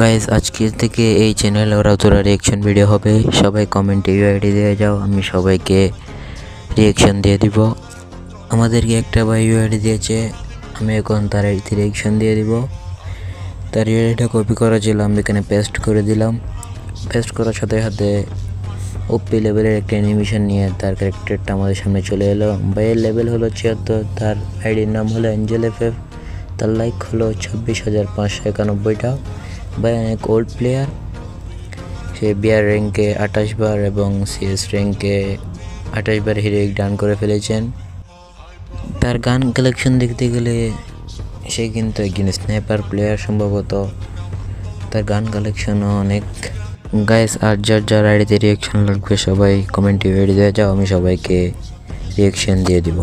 Guys আজকে থেকে এই চ্যানেলে ওরা তোরা রিয়াকশন ভিডিও হবে। সবাই কমেন্টে ইউআইডি দিয়ে যাও, আমি সবাইকে রিয়াকশন দিয়ে দিব। আমাদেরকে একটা ভাই ইউআইডি দিয়েছে, আমি এখন তার রিয়াকশন দিয়ে দিব। তার ইউআইডিটা কপি করা ছিল, আমি এখানে পেস্ট করে দিলাম। পেস্ট করার সাথে সাথে ওপি লেভেলের একটা অ্যানিমেশন নিয়ে তার ক্যারেক্টারটা আমাদের সামনে চলে এলো। ভাইয়ের লেভেল হলো ৭৬, তার আইডির নাম হলো এঞ্জেল এফএফ, তার লাইক হলো ২৬,৫৯১টা। ভাই অনেক ওল্ড প্লেয়ার, সে বিআর র্যাঙ্কে ২৮ বার এবং সিএস র্যাঙ্কে ২৮ বার হিরোইক ডান করে ফেলেছেন। তার গান কালেকশন দেখতে গেলে সে কিন্তু একজন স্নাইপার প্লেয়ার সম্ভবত, তার গান কালেকশনও অনেক। গাইস আর যার আইডিতে রিয়াকশন লাগবে সবাই কমেন্টে দিয়ে যাও, আমি সবাইকে রিয়াকশন দিয়ে দিব।